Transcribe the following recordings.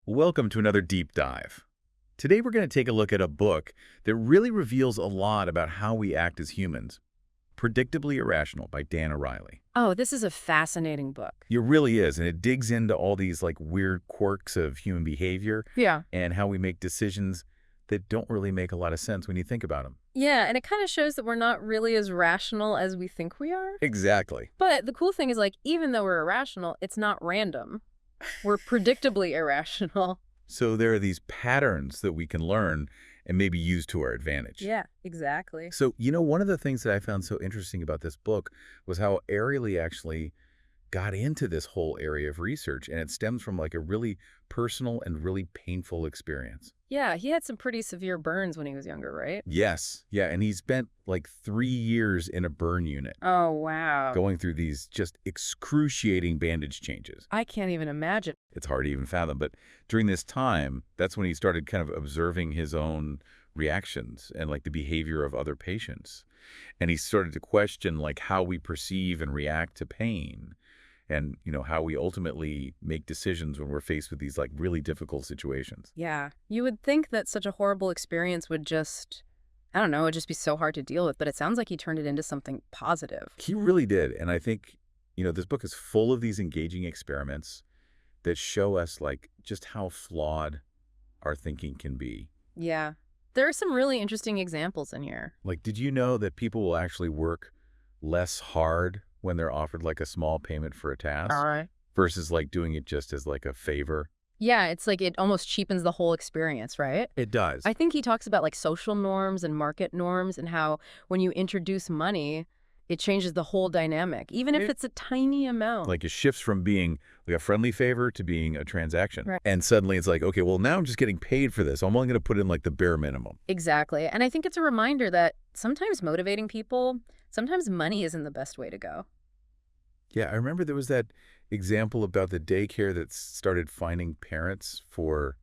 Welcome to another deep dive. Today we're going to take a look at a book that really reveals a lot about how we act as humans. Predictably Irrational by Dan Ariely. Oh, this is a fascinating book. It really is, and it digs into all these weird quirks of human behavior Yeah. and how we make decisions that don't really make a lot of sense when you think about them. Yeah, and it kind of shows that we're not really as rational as we think we are. Exactly. But the cool thing is, even though we're irrational, it's not random. We're predictably irrational. So there are these patterns that we can learn and maybe use to our advantage. Yeah, exactly. So, one of the things that I found so interesting about this book was how Ariely actually got into this whole area of research, and it stems from a really personal and really painful experience. Yeah, he had some pretty severe burns when he was younger, right? Yes. Yeah, and he spent 3 years in a burn unit Oh, wow. going through these just excruciating bandage changes. I can't even imagine. It's hard to even fathom, but during this time, that's when he started kind of observing his own reactions and the behavior of other patients. And he started to question how we perceive and react to pain and how we ultimately make decisions when we're faced with these really difficult situations. Yeah, you would think that such a horrible experience would just, I don't know, it'd just be so hard to deal with, but it sounds like he turned it into something positive. He really did. And I think, this book is full of these engaging experiments that show us just how flawed our thinking can be. Yeah. There are some really interesting examples in here. Did you know that people will actually work less hard when they're offered a small payment for a task All right. versus doing it just as a favor? Yeah, it's it almost cheapens the whole experience, right? It does. I think he talks about social norms and market norms and how when you introduce money, it changes the whole dynamic, even if it's a tiny amount. It shifts from being a friendly favor to being a transaction. Right. And suddenly it's okay, well, now I'm just getting paid for this. I'm only going to put in the bare minimum. Exactly. And I think it's a reminder that sometimes motivating people, sometimes money isn't the best way to go. Yeah, I remember there was that example about the daycare that started finding parents for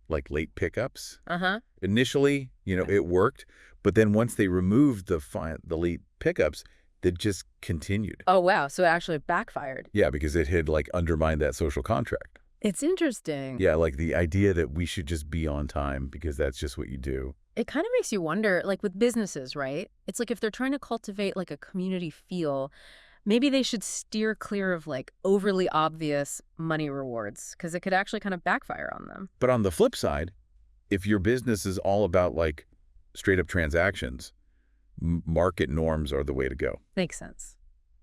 late pickups. Uh-huh. Initially, it worked, but then once they removed the late pickups, that just continued. Oh, wow. So it actually backfired. Yeah, because it had undermined that social contract. It's interesting. Yeah, the idea that we should just be on time because that's just what you do. It kind of makes you wonder, with businesses, right? It's if they're trying to cultivate a community feel, maybe they should steer clear of overly obvious money rewards because it could actually kind of backfire on them. But on the flip side, if your business is all about straight up transactions, market norms are the way to go. Makes sense.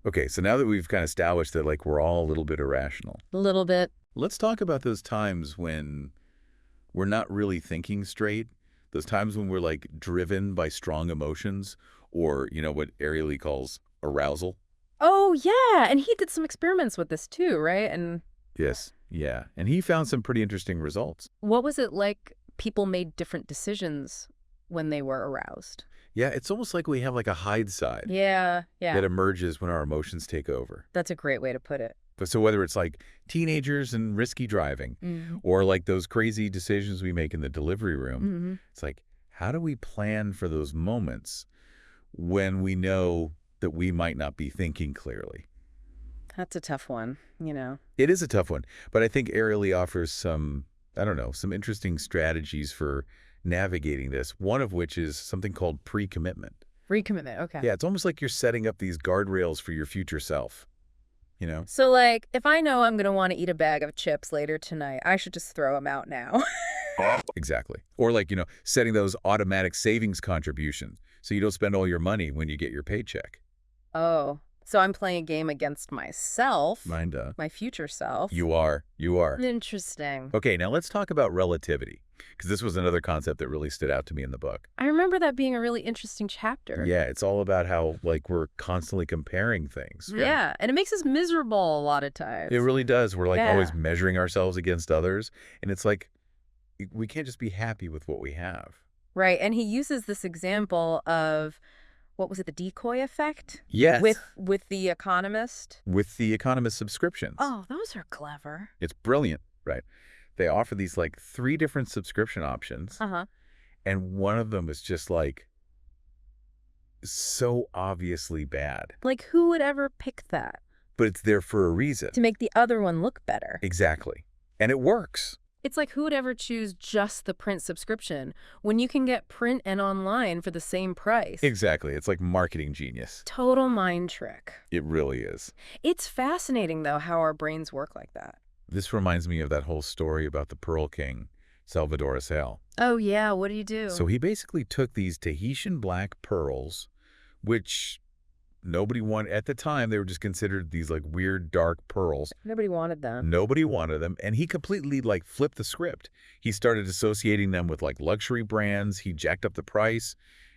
Okay, so now that we've kind of established that we're all a little bit irrational, A little bit. let's talk about those times when we're not really thinking straight, those times when we're driven by strong emotions or, what Ariely calls arousal. Oh, yeah. And he did some experiments with this too, right? And Yes, yeah. And he found some pretty interesting results. what was it like people made different decisions when they were aroused? Yeah, it's almost like we have a hide side Yeah. that emerges when our emotions take over. That's a great way to put it. But so whether it's teenagers and risky driving or those crazy decisions we make in the delivery room, it's how do we plan for those moments when we know that we might not be thinking clearly? That's a tough one, It is a tough one, but I think Ariely offers some interesting strategies for navigating this, one of which is something called pre-commitment. Recommitment. Okay. Yeah, it's almost like you're setting up these guardrails for your future self, So, if I know I'm going to want to eat a bag of chips later tonight, I should just throw them out now. Exactly. Or setting those automatic savings contributions so you don't spend all your money when you get your paycheck. Oh, so I'm playing a game against myself, Minda. my future self. You are. Interesting. Okay, now let's talk about relativity, because this was another concept that really stood out to me in the book. I remember that being a really interesting chapter. Yeah, it's all about how we're constantly comparing things. Yeah, and it makes us miserable a lot of times. It really does. We're Yeah. always measuring ourselves against others, and it's we can't just be happy with what we have. Right, and he uses this example of, what was it, the decoy effect? Yes. With The Economist. With the Economist subscriptions. Oh, those are clever. It's brilliant, right? They offer these 3 different subscription options, Uh-huh. and one of them is just so obviously bad. Who would ever pick that? But it's there for a reason. To make the other one look better. Exactly. And it works. It's like, who would ever choose just the print subscription when you can get print and online for the same price? Exactly. It's like marketing genius. Total mind trick. It really is. It's fascinating, though, how our brains work like that. This reminds me of that whole story about the Pearl King, Salvador Sal. Oh, yeah. What do you do? So he basically took these Tahitian black pearls, which nobody wanted at the time. They were just considered these like weird dark pearls. Nobody wanted them. Nobody wanted them, and he completely like flipped the script. He started associating them with like luxury brands. He jacked up the price,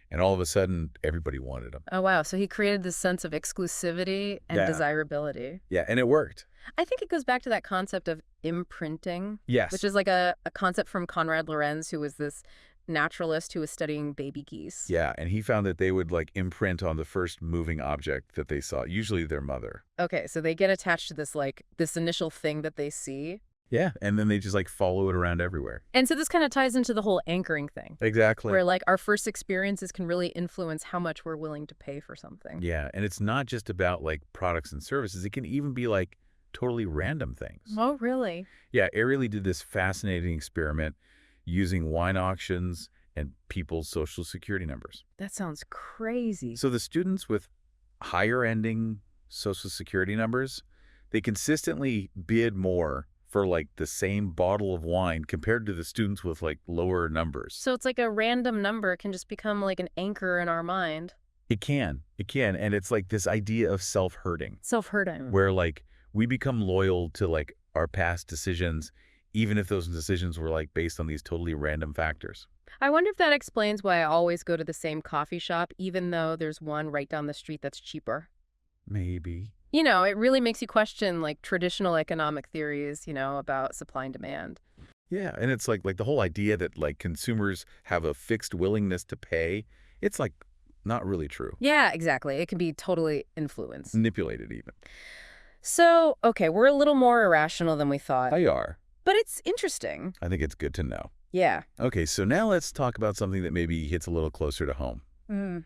and all of a sudden everybody wanted them. Oh, wow. So he created this sense of exclusivity and Yeah. desirability. Yeah, and it worked. I think it goes back to that concept of imprinting, Yes. which is like a concept from Conrad Lorenz, who was this naturalist who was studying baby geese. Yeah, and he found that they would like imprint on the first moving object that they saw, usually their mother. Okay, so they get attached to this initial thing that they see. Yeah, and then they just like follow it around everywhere. And so this kind of ties into the whole anchoring thing, Exactly. where like our first experiences can really influence how much we're willing to pay for something. Yeah, and it's not just about like products and services. It can even be like totally random things. Oh, really? Yeah, Ariely did this fascinating experiment using wine auctions and people's social security numbers. That sounds crazy. So the students with higher ending social security numbers, they consistently bid more for like the same bottle of wine compared to the students with like lower numbers. So it's like a random number can just become like an anchor in our mind. It can. And it's like this idea of self-hurting Self-hurting. where like we become loyal to like our past decisions, even if those decisions were like based on these totally random factors. I wonder if that explains why I always go to the same coffee shop, even though there's one right down the street that's cheaper. Maybe. You know, it really makes you question like traditional economic theories, about supply and demand. Yeah, and it's like the whole idea that like consumers have a fixed willingness to pay, it's like not really true. Yeah, exactly. It can be totally influenced. Manipulated even. So, okay, we're a little more irrational than we thought, They are. but it's interesting. I think it's good to know. Yeah. Okay, so now let's talk about something that maybe hits a little closer to home. Mm.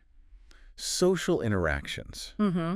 Social interactions. Mm-hmm.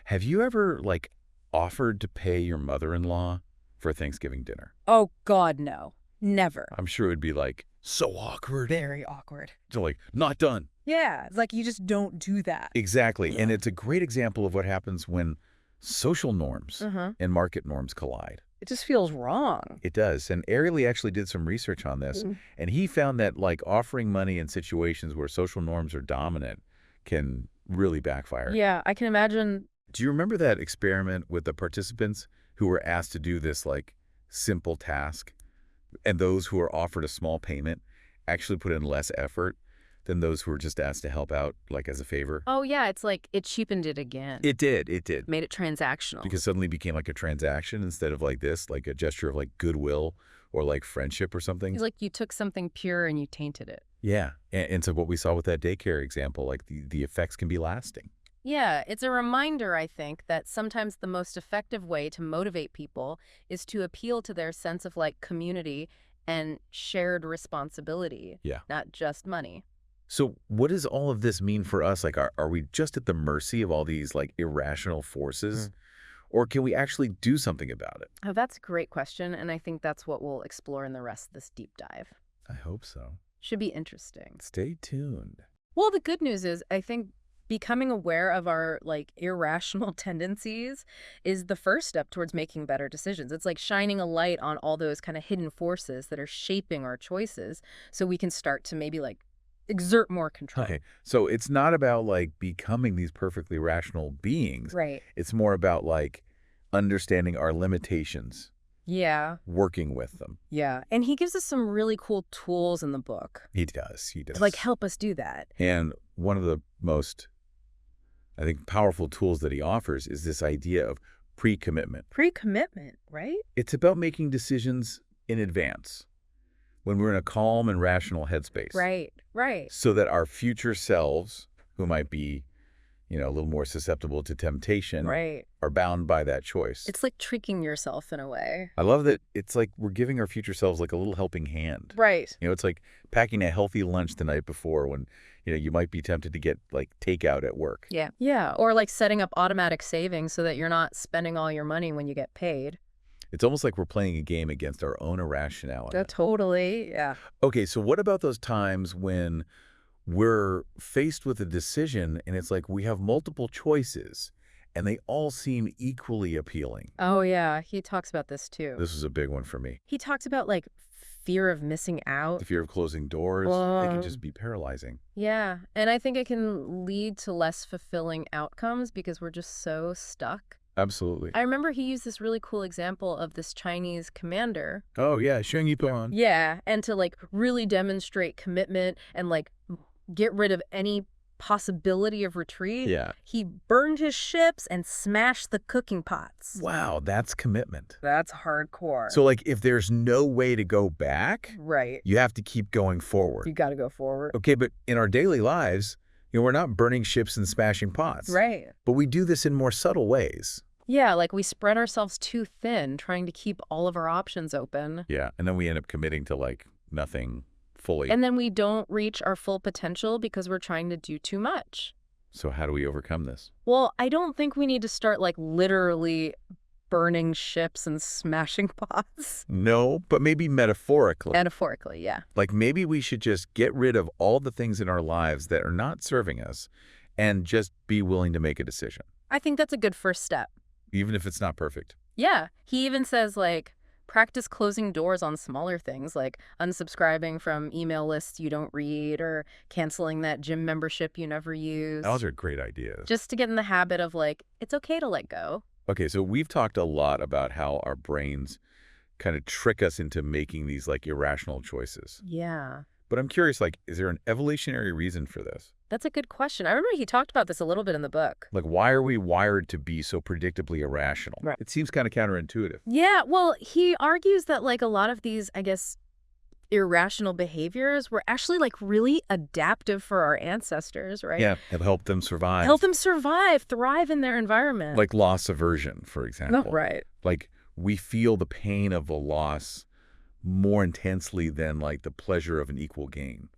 Have you ever like offered to pay your mother-in-law for Thanksgiving dinner? Oh, God, no. Never. I'm sure it would be like so awkward. Very awkward. So like, not done. Yeah, it's like you just don't do that. Exactly. And it's a great example of what happens when social norms Uh-huh. and market norms collide. It just feels wrong. It does. And Ariely actually did some research on this, and he found that like offering money in situations where social norms are dominant can really backfire. Yeah, I can imagine. Do you remember that experiment with the participants who were asked to do this like simple task, and those who were offered a small payment actually put in less effort than those who were just asked to help out like as a favor? Oh, yeah, it's like it cheapened it again. It did. It did. Made it transactional. Because suddenly became like a transaction instead of like this, like a gesture of like goodwill or like friendship or something. It's like you took something pure and you tainted it. Yeah. And so what we saw with that daycare example, like the effects can be lasting. Yeah, it's a reminder, I think, that sometimes the most effective way to motivate people is to appeal to their sense of like community and shared responsibility. Yeah. Not just money. So what does all of this mean for us? Like, are we just at the mercy of all these like irrational forces? Or can we actually do something about it? Oh, that's a great question, and I think that's what we'll explore in the rest of this deep dive. I hope so. Should be interesting. Stay tuned. Well, the good news is I think becoming aware of our like irrational tendencies is the first step towards making better decisions. It's like shining a light on all those kind of hidden forces that are shaping our choices so we can start to maybe like exert more control. Okay. So it's not about like becoming these perfectly rational beings. Right. It's more about like understanding our limitations, Yeah. working with them. Yeah. And he gives us some really cool tools in the book He does. He does. to like help us do that. And one of the most, I think, powerful tools that he offers is this idea of pre-commitment. Pre-commitment, right? It's about making decisions in advance when we're in a calm and rational headspace. Right. Right. So that our future selves, who might be, a little more susceptible to temptation, Right. are bound by that choice. It's like tricking yourself in a way. I love that it's like we're giving our future selves like a little helping hand. Right. It's like packing a healthy lunch the night before when, you might be tempted to get like takeout at work. Yeah. Yeah. Or like setting up automatic savings so that you're not spending all your money when you get paid. It's almost like we're playing a game against our own irrationality. Totally, yeah. Okay, so what about those times when we're faced with a decision and it's like we have multiple choices and they all seem equally appealing? Oh, yeah, he talks about this too. This was a big one for me. He talks about, like, fear of missing out. The fear of closing doors, it can just be paralyzing. Yeah, and I think it can lead to less fulfilling outcomes because we're just so stuck. Absolutely. I remember he used this really cool example of this Chinese commander. Oh, yeah, Shang Yipon. Yeah, and to, like, really demonstrate commitment and, like, get rid of any possibility of retreat, Yeah. he burned his ships and smashed the cooking pots. Wow, that's commitment. That's hardcore. So, like, if there's no way to go back, Right. you have to keep going forward. You got to go forward. Okay, but in our daily lives, we're not burning ships and smashing pots. Right. But we do this in more subtle ways. Yeah, like we spread ourselves too thin trying to keep all of our options open. Yeah, and then we end up committing to, like, nothing fully. And then we don't reach our full potential because we're trying to do too much. So how do we overcome this? Well, I don't think we need to start, like, literally burning ships and smashing pots. No, but maybe metaphorically. Metaphorically, yeah. Like, maybe we should just get rid of all the things in our lives that are not serving us and just be willing to make a decision, I think that's a good first step. even if it's not perfect. Yeah. He even says, like, practice closing doors on smaller things like unsubscribing from email lists you don't read or canceling that gym membership you never use. Those are great ideas. Just to get in the habit of, like, it's okay to let go. Okay, so we've talked a lot about how our brains kind of trick us into making these, like, irrational choices. Yeah. But I'm curious, like, is there an evolutionary reason for this? That's a good question. I remember he talked about this a little bit in the book. Like, why are we wired to be so predictably irrational? Right. It seems kind of counterintuitive. Yeah, well, he argues that, like, a lot of these, I guess, irrational behaviors were actually, like, really adaptive for our ancestors, right? Yeah, have helped them survive. Help them survive, thrive in their environment. Like loss aversion, for example. Oh, right. Like, we feel the pain of a loss more intensely than, like, the pleasure of an equal gain.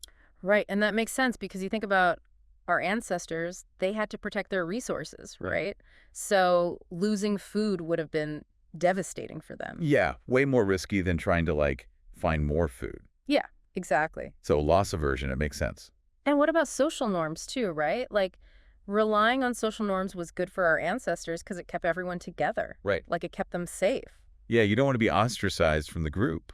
Right, and that makes sense because you think about our ancestors, they had to protect their resources, right? So losing food would have been devastating for them. Yeah, way more risky than trying to, like, find more food. Yeah, exactly. So loss aversion, it makes sense. And what about social norms too, right? Like, relying on social norms was good for our ancestors because it kept everyone together. Right. Like, it kept them safe. Yeah, you don't want to be ostracized from the group.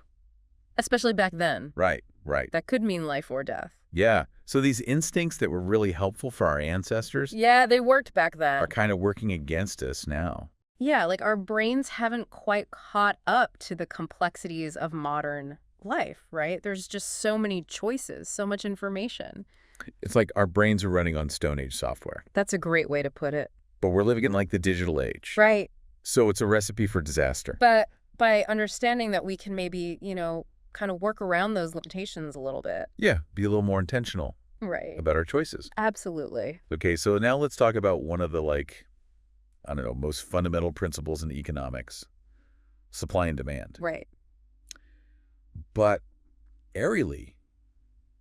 Especially back then. Right, right. That could mean life or death. Yeah, so these instincts that were really helpful for our ancestors Yeah, they worked back then. are kind of working against us now. Yeah, like our brains haven't quite caught up to the complexities of modern life, right? There's just so many choices, so much information. It's like our brains are running on Stone Age software, That's a great way to put it. but we're living in, like, the digital age. Right. So it's a recipe for disaster. But by understanding that we can maybe, kind of work around those limitations a little bit. Yeah, be a little more intentional Right. about our choices. Absolutely. Okay, so now let's talk about one of the, like, I don't know, most fundamental principles in economics, supply and demand. Right. But Ariely,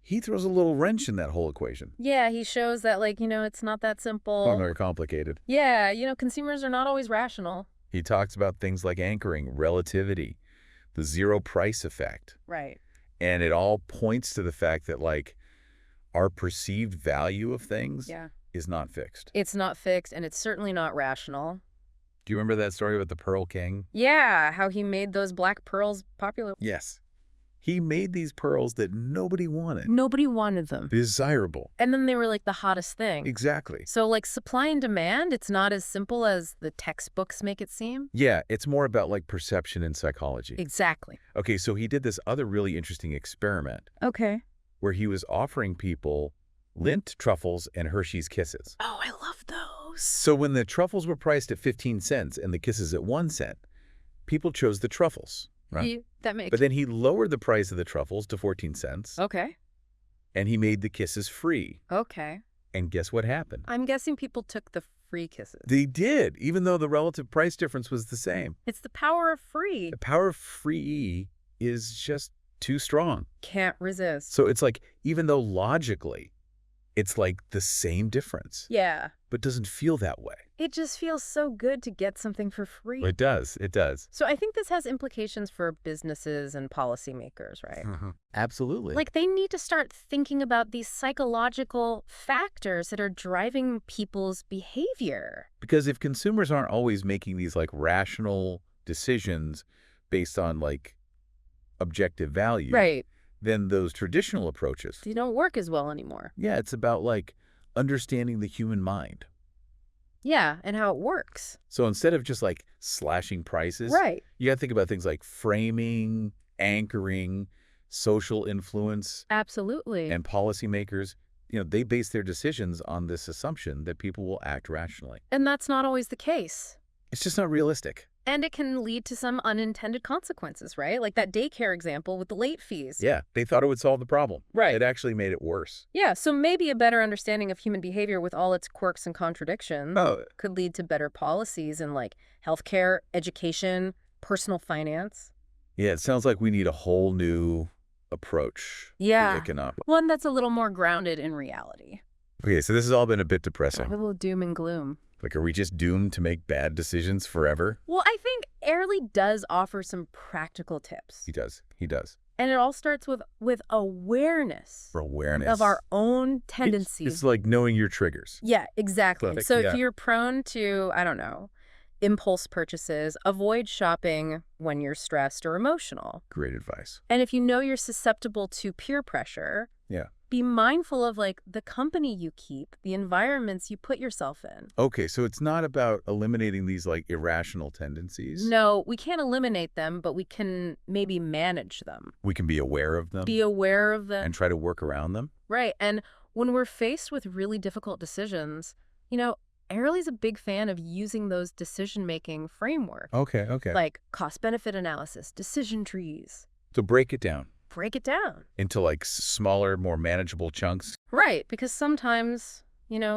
he throws a little wrench in that whole equation. Yeah, he shows that, like, it's not that simple. Not very complicated. Yeah, consumers are not always rational. He talks about things like anchoring, relativity, the zero price effect. Right. And it all points to the fact that, like, our perceived value of things Yeah. is not fixed. It's not fixed, and it's certainly not rational. Do you remember that story about the Pearl King? Yeah, how he made those black pearls popular. Yes. He made these pearls that nobody wanted. Nobody wanted them. Desirable. And then they were, like, the hottest thing. Exactly. So, like, supply and demand, it's not as simple as the textbooks make it seem. Yeah, it's more about, like, perception and psychology. Exactly. Okay, so he did this other really interesting experiment Okay. where he was offering people Lindt truffles and Hershey's Kisses. Oh, I love those. So when the truffles were priced at 15 cents and the Kisses at 1 cent, people chose the truffles, right? That makes But then he lowered the price of the truffles to 14 cents, Okay. and he made the Kisses free. Okay. And guess what happened? I'm guessing people took the free kisses. They did, even though the relative price difference was the same. It's the power of free. The power of free is just too strong. Can't resist. So it's like, even though logically it's like the same difference, Yeah. but doesn't feel that way. It just feels so good to get something for free. It does. It does. So I think this has implications for businesses and policymakers, right? Absolutely. Like, they need to start thinking about these psychological factors that are driving people's behavior. Because if consumers aren't always making these like rational decisions based on like objective value, Right. then those traditional approaches, They don't work as well anymore. yeah, it's about like understanding the human mind. Yeah, and how it works. So instead of just like slashing prices, Right. you got to think about things like framing, anchoring, social influence, Absolutely. and policymakers. They base their decisions on this assumption that people will act rationally. And that's not always the case. It's just not realistic. And it can lead to some unintended consequences, right? Like that daycare example with the late fees. Yeah, they thought it would solve the problem. Right. It actually made it worse. Yeah, so maybe a better understanding of human behavior with all its quirks and contradictions could lead to better policies in like healthcare, education, personal finance. Yeah, it sounds like we need a whole new approach to economics. One that's a little more grounded in reality. Okay, so this has all been a bit depressing. A little doom and gloom. Like, are we just doomed to make bad decisions forever? Well, I think Ariely does offer some practical tips. He does. He does. And it all starts with awareness. For awareness. Of our own tendencies. It's like knowing your triggers. Yeah, exactly. Like, So if you're prone to, I don't know, impulse purchases, avoid shopping when you're stressed or emotional. Great advice. And if you know you're susceptible to peer pressure, be mindful of like the company you keep, the environments you put yourself in. Okay, so it's not about eliminating these like irrational tendencies. No, we can't eliminate them, but we can maybe manage them. We can be aware of them. Be aware of them. And try to work around them. Right. And when we're faced with really difficult decisions, Ariely's a big fan of using those decision-making frameworks. Okay. Like cost-benefit analysis, decision trees. So break it down. Break it down. Into like smaller, more manageable chunks. Right, because sometimes,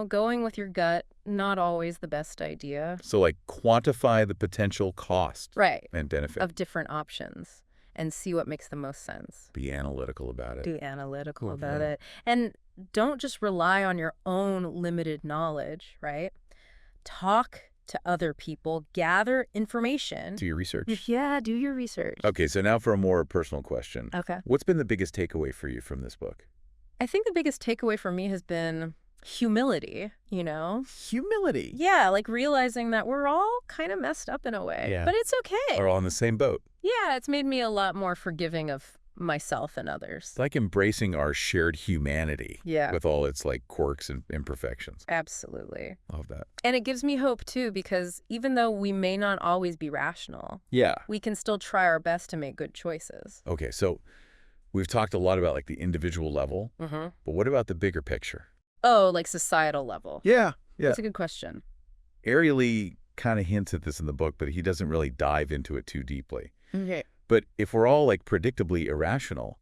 going with your gut, not always the best idea. So like quantify the potential cost. Right. And benefit. Of different options and see what makes the most sense. Be analytical about it. Be analytical about it. And don't just rely on your own limited knowledge, right? Talk to other people, gather information. Do your research. Yeah, do your research. Okay, so now for a more personal question. Okay. What's been the biggest takeaway for you from this book? I think the biggest takeaway for me has been humility, Humility? Yeah, like realizing that we're all kind of messed up in a way. Yeah. But it's okay. We're all in the same boat. Yeah, it's made me a lot more forgiving of myself and others. It's like embracing our shared humanity. Yeah. With all its like quirks and imperfections. Absolutely. Love that. And it gives me hope too, because even though we may not always be rational, we can still try our best to make good choices. Okay, so we've talked a lot about like the individual level, but what about the bigger picture? Oh, like societal level. Yeah. That's a good question. Ariely kind of hints at this in the book, but he doesn't really dive into it too deeply. Okay. But if we're all like predictably irrational,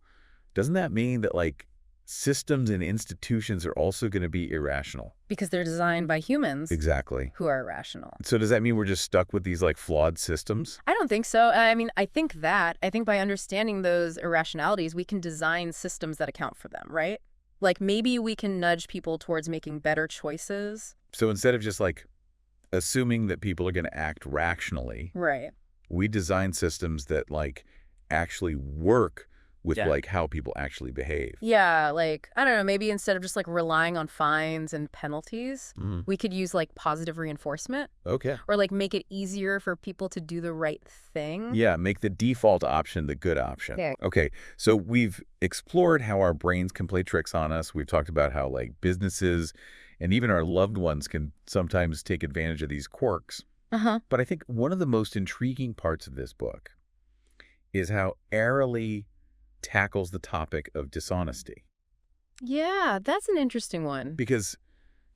doesn't that mean that like systems and institutions are also going to be irrational? Because they're designed by humans. Exactly. Who are irrational. So does that mean we're just stuck with these like flawed systems? I don't think so. I mean, I think by understanding those irrationalities, we can design systems that account for them, right? Like maybe we can nudge people towards making better choices. So instead of just like assuming that people are going to act rationally, right, we design systems that like actually work with like how people actually behave. Yeah, like, I don't know, maybe instead of just like relying on fines and penalties, we could use like positive reinforcement. Okay. Or like make it easier for people to do the right thing. Yeah, make the default option the good option. Yeah. Okay, so we've explored how our brains can play tricks on us. We've talked about how like businesses and even our loved ones can sometimes take advantage of these quirks. But I think one of the most intriguing parts of this book is how Ariely tackles the topic of dishonesty. Yeah, that's an interesting one. Because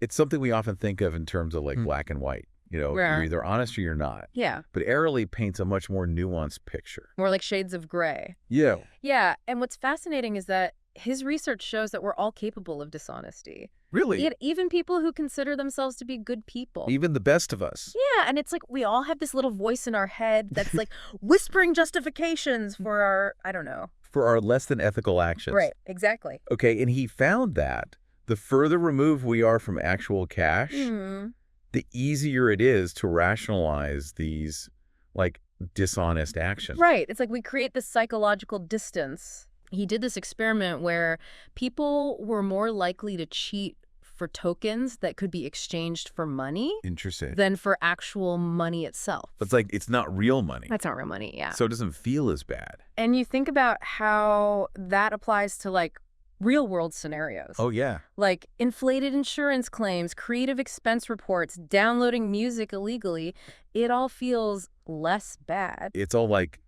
it's something we often think of in terms of like black and white. You're either honest or you're not. Yeah. But Ariely paints a much more nuanced picture. More like shades of gray. Yeah. Yeah, and what's fascinating is that his research shows that we're all capable of dishonesty. Really? Even people who consider themselves to be good people. Even the best of us. Yeah, and it's like we all have this little voice in our head that's like whispering justifications for our, I don't know. For our less than ethical actions. Right, exactly. Okay, and he found that the further removed we are from actual cash, Hmm. the easier it is to rationalize these, like, dishonest actions. Right. It's like we create this psychological distance. He did this experiment where people were more likely to cheat for tokens that could be exchanged for money Interesting. than for actual money itself. It's like it's not real money, That's not real money, yeah. so it doesn't feel as bad. And you think about how that applies to like real world scenarios. Oh, yeah. Like inflated insurance claims, creative expense reports, downloading music illegally. It all feels less bad. It's all, like,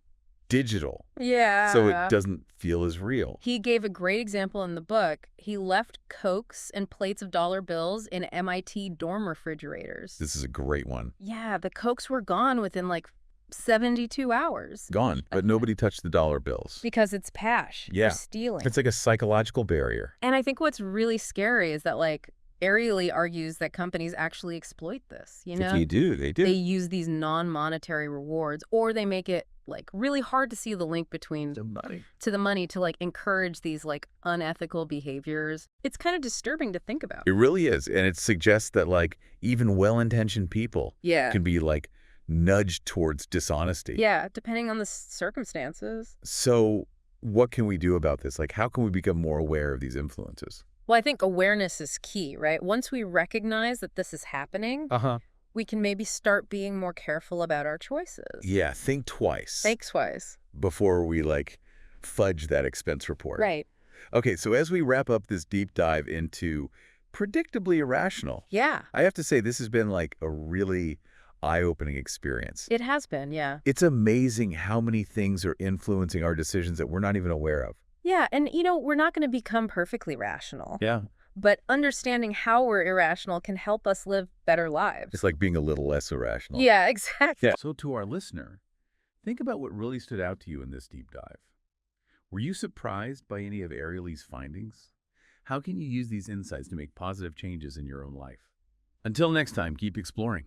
digital, Yeah. so it doesn't feel as real. He gave a great example in the book. He left Cokes and plates of dollar bills in MIT dorm refrigerators. This is a great one. Yeah, the Cokes were gone within like 72 hours. Gone, but nobody touched the dollar bills. Because it's pash. Yeah. They're stealing. It's like a psychological barrier. And I think what's really scary is that, like, Ariely argues that companies actually exploit this, you know? They do. They use these non-monetary rewards, or they make it, like, really hard to see the link between The money. to the money to, like, encourage these, like, unethical behaviors. It's kind of disturbing to think about. It really is, and it suggests that, like, even well-intentioned people Yeah. can be, like, nudged towards dishonesty. Yeah, depending on the circumstances. So what can we do about this? Like, how can we become more aware of these influences? Well, I think awareness is key, right? Once we recognize that this is happening, Uh-huh. we can maybe start being more careful about our choices. Yeah, think twice Thanks-wise. before we, like, fudge that expense report. Right. Okay, so as we wrap up this deep dive into Predictably Irrational, Yeah, I have to say this has been, like, a really eye-opening experience. it has been, yeah. It's amazing how many things are influencing our decisions that we're not even aware of. Yeah, and we're not going to become perfectly rational. Yeah. But understanding how we're irrational can help us live better lives. It's like being a little less irrational. Yeah, exactly. Yeah. So to our listener, think about what really stood out to you in this deep dive. Were you surprised by any of Ariely's findings? How can you use these insights to make positive changes in your own life? Until next time, keep exploring.